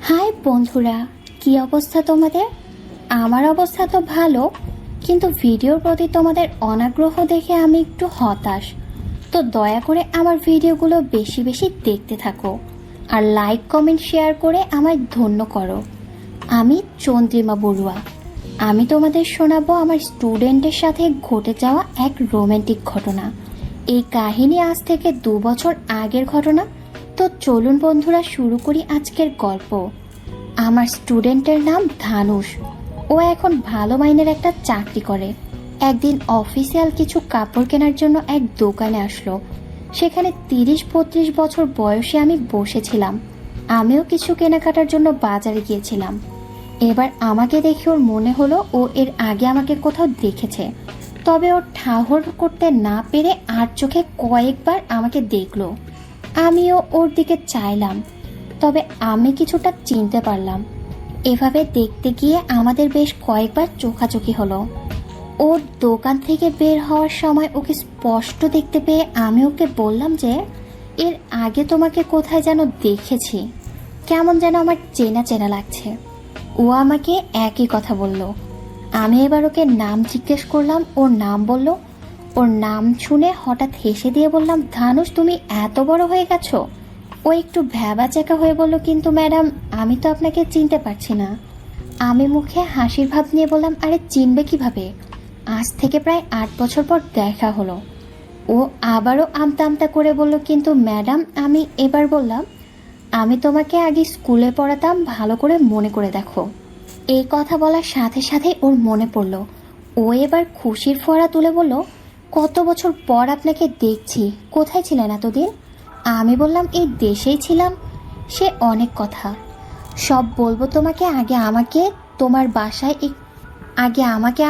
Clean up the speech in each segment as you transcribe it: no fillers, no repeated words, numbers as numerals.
High বন্ধুরা, কি অবস্থা তোমাদের? আমার অবস্থা তো ভালো, কিন্তু ভিডিওর প্রতি তোমাদের অনাগ্রহ দেখে আমি একটু হতাশ। তো দয়া করে আমার ভিডিওগুলো বেশি বেশি দেখতে থাকো আর লাইক কমেন্ট শেয়ার করে আমায় ধন্য করো। আমি চন্দ্রিমা বড়ুয়া। আমি তোমাদের শোনাবো আমার স্টুডেন্টের সাথে ঘটে যাওয়া এক রোমান্টিক ঘটনা। এই কাহিনী আজ থেকে 2 বছর আগের ঘটনা। তো চলুন বন্ধুরা, শুরু করি আজকের গল্প। আমার স্টুডেন্টের নাম ধানুষ। ও এখন ভালো মাইনের একটা চাকরি করে। একদিন অফিসিয়াল কিছু কাপড় কেনার জন্য এক দোকানে আসলো। সেখানে 30-32 বছর বয়সে আমি বসেছিলাম। আমিও কিছু কেনাকাটার জন্য বাজারে গিয়েছিলাম। এবার আমাকে দেখে ওর মনে হলো ও এর আগে আমাকে কোথাও দেখেছে। তবে ওর ঠাহর করতে না পেরে আর চোখে কয়েকবার আমাকে দেখলো। আমিও ওর দিকে চাইলাম, তবে আমি কিছুটা চিনতে পারলাম। এভাবে দেখতে গিয়ে আমাদের বেশ কয়েকবার চোখাচোখি হলো। ও দোকান থেকে বের হওয়ার সময় ওকে স্পষ্ট দেখতে পেয়ে আমি ওকে বললাম যে এর আগে তোমাকে কোথায় যেন দেখেছি, কেমন যেন আমার চেনা চেনা লাগছে। ও আমাকে একই কথা বলল। আমি এবার ওকে নাম জিজ্ঞেস করলাম, ওর নাম বলল। ওর নাম শুনে হঠাৎ হেসে দিয়ে বললাম, ধানুষ তুমি এত বড় হয়ে গেছো? ও একটু ভ্যাবাচ্যাকা হয়ে বলল, কিন্তু ম্যাডাম আমি তো আপনাকে চিনতে পারছি না। আমি মুখে হাসির ভাব নিয়ে বললাম, আরে চিনবে কিভাবে, আজ থেকে প্রায় 8 বছর পর দেখা হলো। ও আবারও আমতা আমতা করে বলল, কিন্তু ম্যাডাম আমি এবার বললাম, আমি তোমাকে আগে স্কুলে পড়াতাম, ভালো করে মনে করে দেখো। এই কথা বলার সাথে সাথে ওর মনে পড়ল। ও এবার খুশির ফোয়ারা তুলে বলল, কত বছর পর আপনাকে দেখছি, কোথায় ছিলেন এতদিন? আমি বললাম, এই দেশেই ছিলাম। সে অনেক কথা, সব বলবো তোমাকে। আগে আমাকে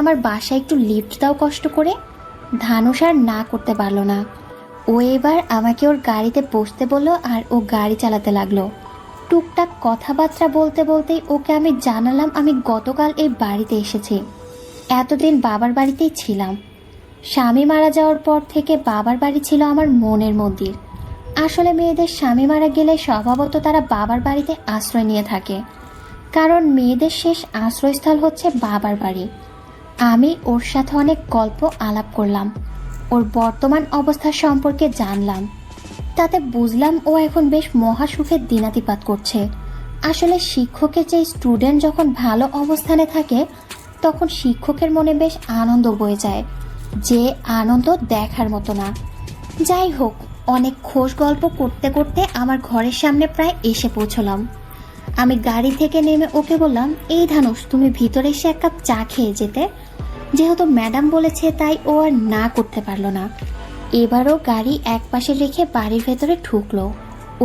আমার বাসায় একটু লিফট দাও কষ্ট করে। ধানুষ আর না করতে পারলো না। ও এবার আমাকে ওর গাড়িতে বসতে বললো আর ও গাড়ি চালাতে লাগলো। টুকটাক কথাবার্তা বলতে বলতেই ওকে আমি জানালাম আমি গতকাল এই বাড়িতে এসেছি। এতদিন বাবার বাড়িতেই ছিলাম। স্বামী মারা যাওয়ার পর থেকে বাবার বাড়ি ছিল আমার মনের মন্দির। আসলে মেয়েদের স্বামী মারা গেলে স্বভাবত তারা বাবার বাড়িতে আশ্রয় নিয়ে থাকে, কারণ মেয়েদের শেষ আশ্রয়স্থল হচ্ছে বাবার বাড়ি। আমি ওর সাথে অনেক গল্প আলাপ করলাম, ওর বর্তমান অবস্থা সম্পর্কে জানলাম। তাতে বুঝলাম ও এখন বেশ মহাসুখের দিনাতিপাত করছে। আসলে শিক্ষকের যে স্টুডেন্ট যখন ভালো অবস্থানে থাকে তখন শিক্ষকের মনে বেশ আনন্দ বয়ে যায়, যে আনন্দ দেখার মতো না। যাই হোক, অনেক খোশ গল্প করতে করতে আমার ঘরের সামনে প্রায় এসে পৌঁছলাম। আমি গাড়ি থেকে নেমে ওকে বললাম, এই ধানুষ তুমি ভিতরে এসে 1 কাপ চা খেয়ে যেতে। যেহেতু ম্যাডাম বলেছে তাই ও আর না করতে পারলো না। এবারও গাড়ি একপাশে রেখে বাড়ির ভেতরে ঢুকলো।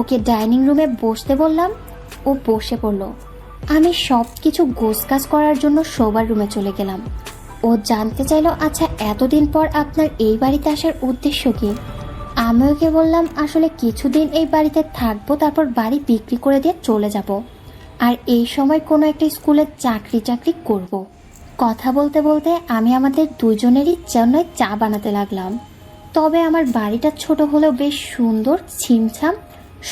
ওকে ডাইনিং রুমে বসতে বললাম, ও বসে পড়লো। আমি সব কিছু গোছগাছ করার জন্য শোবার রুমে চলে গেলাম। ও জানতে চাইলো, আচ্ছা এতদিন পর আপনার এই বাড়িতে আসার উদ্দেশ্য কি? আমি ওকে বললাম, আসলে কিছুদিন এই বাড়িতে থাকবো, তারপর বাড়ি বিক্রি করে দিয়ে চলে যাব, আর এই সময় কোনো একটা স্কুলে চাকরি করব। কথা বলতে বলতে আমি আমাদের দুজনেরই জন্য চা বানাতে লাগলাম। তবে আমার বাড়িটা ছোট হলেও বেশ সুন্দর, ছিমছাম,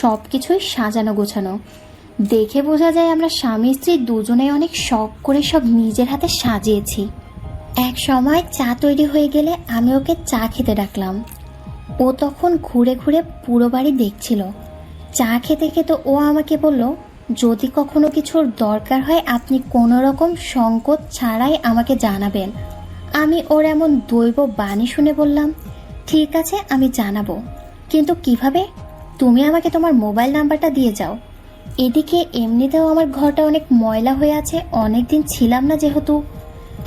সব কিছুই সাজানো গোছানো। দেখে বোঝা যায় আমরা স্বামী স্ত্রী দুজনেই অনেক শখ করে সব নিজের হাতে সাজিয়েছি। এক সময় চা তৈরি হয়ে গেলে আমি ওকে চা খেতে ডাকলাম। ও তখন ঘুরে ঘুরে পুরো বাড়ি দেখছিল। চা খেতে খেতে ও আমাকে বলল, যদি কখনো কিছুর দরকার হয় আপনি কোনো রকম সংকোচ ছাড়াই আমাকে জানাবেন। আমি ওর এমন দৈব বাণী শুনে বললাম, ঠিক আছে আমি জানাবো, কিন্তু কিভাবে? তুমি আমাকে তোমার মোবাইল নাম্বারটা দিয়ে যাও। এদিকে এমনিতেও আমার ঘরটা অনেক ময়লা হয়ে আছে, অনেক দিন ছিলাম না যেহেতু।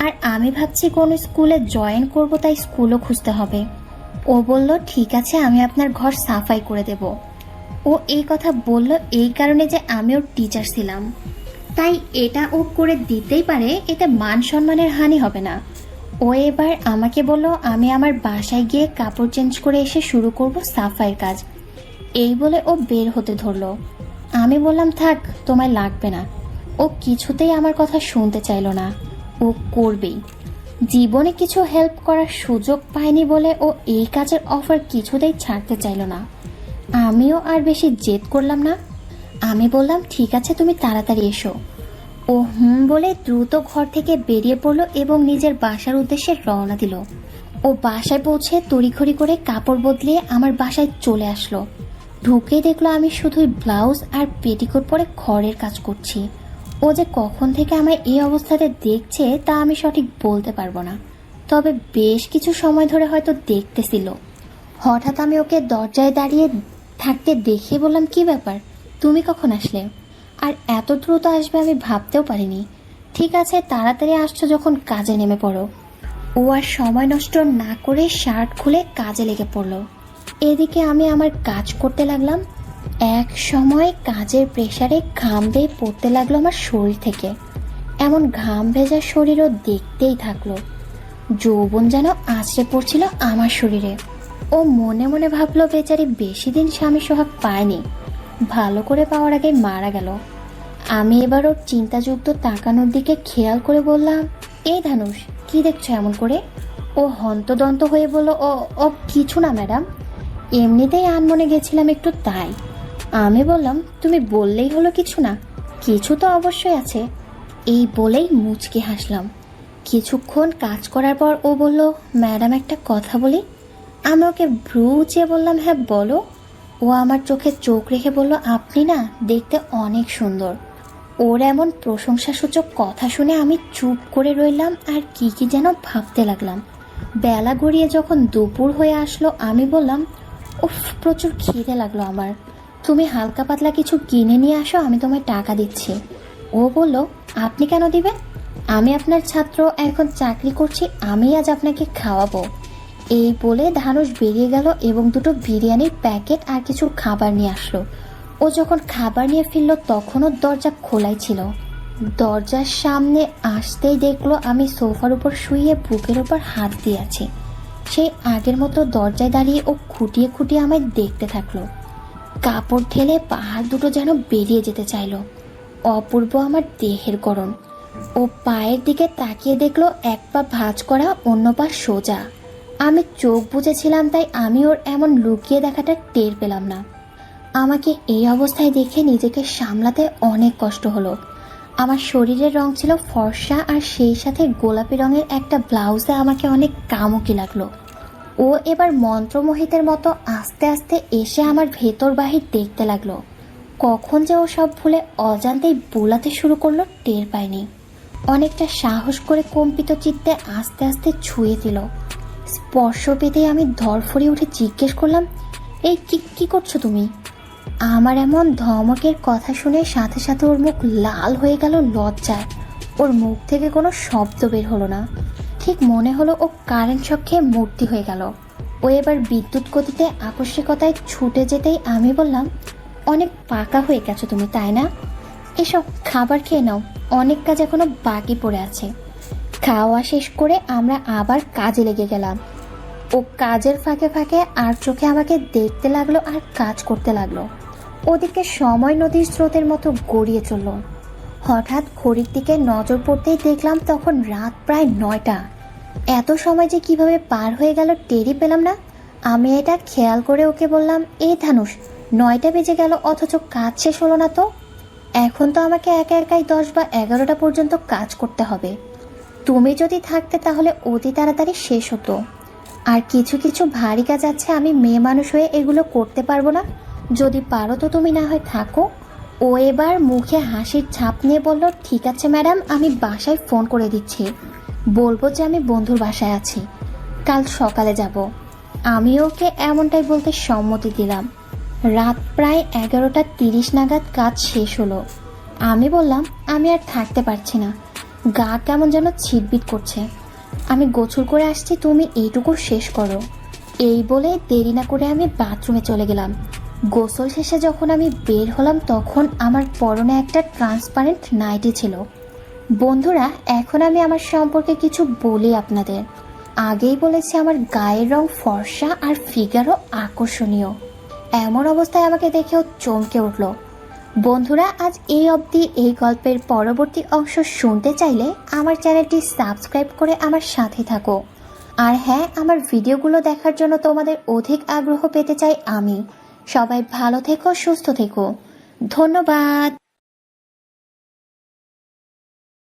আর আমি ভাবছি কোনো স্কুলে জয়েন করব, তাই স্কুলও খুঁজতে হবে। ও বলল, ঠিক আছে আমি আপনার ঘর সাফাই করে দেব। ও এই কথা বলল এই কারণে যে আমি ওর টিচার ছিলাম, তাই এটা ও করে দিতেই পারে, এতে মান সম্মানের হানি হবে না। ও এবার আমাকে বলল আমি আমার বাসায় গিয়ে কাপড় চেঞ্জ করে এসে শুরু করব সাফাইয়ের কাজ। এই বলে ও বের হতে ধরলো। আমি বললাম, থাক তোমায় লাগবে না। ও কিছুতেই আমার কথা শুনতে চাইল না। ও করবেই। জীবনে কিছু হেল্প করার সুযোগ পায়নি বলে ও এই কাজের অফার কিছুতেই ছাড়তে চাইল না। আমিও আর বেশি জেদ করলাম না। আমি বললাম ঠিক আছে, তুমি তাড়াতাড়ি এসো। ও বলে দ্রুত ঘর থেকে বেরিয়ে পড়লো এবং নিজের বাসার উদ্দেশ্যে রওনা দিল। ও বাসায় পৌঁছে তড়িঘড়ি করে কাপড় বদলিয়ে আমার বাসায় চলে আসলো। ঢুকে দেখলো আমি শুধুই ব্লাউজ আর পেটিকোট পরে ঘরের কাজ করছি। ও যে কখন থেকে আমায় এই অবস্থাতে দেখছে তা আমি সঠিক বলতে পারবো না, তবে বেশ কিছু সময় ধরে হয়তো দেখতেছিল। হঠাৎ আমি ওকে দরজায় দাঁড়িয়ে থাকতে দেখে বললাম, কি ব্যাপার, তুমি কখন আসলে? আর এত দ্রুত আসবে আমি ভাবতেও পারিনি। ঠিক আছে, তাড়াতাড়ি আসছো যখন কাজে নেমে পড়ো। ও আর সময় নষ্ট না করে শার্ট খুলে কাজে লেগে পড়লো। এদিকে আমি আমার কাজ করতে লাগলাম। এক সময় কাজের প্রেসারে ঘাম বেয়ে পড়তে লাগলো আমার শরীর থেকে। এমন ঘাম ভেজা শরীরও দেখতেই থাকলো। যৌবন যেন আছড়ে পড়ছিল আমার শরীরে। ও মনে মনে ভাবলো বেচারি বেশি দিন স্বামী সোহাগ পায়নি, ভালো করে পাওয়ার আগে মারা গেল। আমি এবার ওর চিন্তাযুক্ত তাকানোর দিকে খেয়াল করে বললাম, এই ধানুষ, কি দেখছো এমন করে? ও হন্তদন্ত হয়ে বলল, ও ও কিছু না ম্যাডাম, এমনিতেই আনমনে গেছিলাম একটু তাই। আমি বললাম, তুমি বললেই হলো কিছু না, কিছু তো অবশ্যই আছে। এই বলেই মুচকি হাসলাম। কিছুক্ষণ কাজ করার পর ও বলল, ম্যাডাম একটা কথা বলি। আমি ওকে ভ্রু উঁচিয়ে বললাম, হ্যাঁ বলো। ও আমার চোখে চোখ রেখে বলল, আপনি না দেখতে অনেক সুন্দর। ওর এমন প্রশংসাসূচক কথা শুনে আমি চুপ করে রইলাম আর কি কি যেন ভাবতে লাগলাম। বেলা গড়িয়ে যখন দুপুর হয়ে আসলো আমি বললাম, উফ, প্রচুর খিদে লাগলো আমার, তুমি হালকা পাতলা কিছু কিনে নিয়ে আসো, আমি তোমায় টাকা দিচ্ছি। ও বলল, আপনি কেন দিবেন? আমি আপনার ছাত্র, এখন চাকরি করছি, আমি আজ আপনাকে খাওয়াবো। এই বলে ধানুষ বেরিয়ে গেল এবং দুটো বিরিয়ানির প্যাকেট আর কিছু খাবার নিয়ে আসলো। ও যখন খাবার নিয়ে ফিরল তখনও দরজা খোলাই ছিল। দরজার সামনে আসতেই দেখলো আমি সোফার উপর শুয়ে বুকের উপর হাত দিয়ে আছি। সেই আগের মতো দরজায় দাঁড়িয়ে ও খুঁটিয়ে খুঁটিয়ে আমায় দেখতে থাকলো। কাপড় ঢেলে পাহাড় দুটো যেন বেরিয়ে যেতে চাইলো। অপূর্ব আমার দেহের গড়ন। ও পায়ের দিকে তাকিয়ে দেখলো এক পা ভাঁজ করা, অন্য পা সোজা। আমি চোখ বুজেছিলাম তাই আমি ওর এমন লুকিয়ে দেখাটা টের পেলাম না। আমাকে এই অবস্থায় দেখে নিজেকে সামলাতে অনেক কষ্ট হলো। আমার শরীরের রং ছিল ফর্সা আর সেই সাথে গোলাপি রঙের একটা ব্লাউজে আমাকে অনেক কামুকি লাগলো। ও এবার মন্ত্রমোহিতের মতো আস্তে আস্তে এসে আমার ভেতর বাহির দেখতে লাগলো। কখন যে ও সব ভুলে অজান্তেই বোলাতে শুরু করলো টের পাইনি। অনেকটা সাহস করে কম্পিত চিত্তে আস্তে আস্তে ছুঁয়ে দিল। স্পর্শ পেতেই আমি ধরফড়িয়ে উঠে জিজ্ঞেস করলাম, এই কি কি করছো তুমি? আমার এমন ধমকের কথা শুনে সাথে সাথে ওর মুখ লাল হয়ে গেল লজ্জায়। ওর মুখ থেকে কোনো শব্দ বের হলো না। ঠিক মনে হলো ও কারেন্ট শক খেয়ে মূর্তি হয়ে গেল। ও এবার বিদ্যুৎ গতিতে আকস্মিকতায় ছুটে যেতেই আমি বললাম, অনেক পাকা হয়ে গেছো তুমি, তাই না? এসব খাবার খেয়ে নাও, অনেক কাজ এখনো বাকি পড়ে আছে। খাওয়া শেষ করে আমরা আবার কাজে লেগে গেলাম। ও কাজের ফাঁকে ফাঁকে আর চোখে আমাকে দেখতে লাগলো আর কাজ করতে লাগলো। ওদিকে সময় নদীর স্রোতের মতো গড়িয়ে চলল। হঠাৎ ঘড়ির দিকে নজর পড়তেই দেখলাম তখন রাত প্রায় 9টা। এত সময় যে কিভাবে পার হয়ে গেল টেরই পেলাম না। আমি এটা খেয়াল করে ওকে বললাম, এই ধানুষ, 9টা বেজে গেল অথচ কাজ শেষ হলো না তো। এখন তো আমাকে একা একাই 10 বা 11টা পর্যন্ত কাজ করতে হবে। তুমি যদি থাকতে তাহলে অতি তাড়াতাড়ি শেষ হতো। আর কিছু কিছু ভারী কাজ আছে, আমি মেয়ে মানুষ হয়ে এগুলো করতে পারবো না। যদি পারো তো তুমি না হয় থাকো। ও এবার মুখে হাসির ছাপ নিয়ে বলল, ঠিক আছে ম্যাডাম, আমি বাসায় ফোন করে দিচ্ছি, বলবো যে আমি বন্ধুর বাসায় আছি, কাল সকালে যাব। আমি ওকে এমনটাই বলতে সম্মতি দিলাম। রাত প্রায় 11টা 30 নাগাদ কাজ শেষ হলো। আমি বললাম, আমি আর থাকতে পারছি না, গা কেমন যেন ছিটবিট করছে, আমি গোসল করে আসছি, তুমি এইটুকু শেষ করো। এই বলে দেরি না করে আমি বাথরুমে চলে গেলাম। গোসল শেষে যখন আমি বের হলাম তখন আমার পরনে একটা ট্রান্সপারেন্ট নাইটি ছিল। বন্ধুরা, এখন আমি আমার সম্পর্কে কিছু বলি আপনাদের। আগেই বলেছি আমার গায়ের রং ফর্সা আর ফিগারও আকর্ষণীয়। এমন অবস্থায় আমাকে দেখেও চমকে উঠল। বন্ধুরা, আজ এই অবধি। এই গল্পের পরবর্তী অংশ শুনতে চাইলে আমার চ্যানেলটি সাবস্ক্রাইব করে আমার সাথে থাকো। আর হ্যাঁ, আমার ভিডিওগুলো দেখার জন্য তোমাদের অধিক আগ্রহ পেতে চাই আমি। সবাই ভালো থেকো, সুস্থ থেকো। ধন্যবাদ।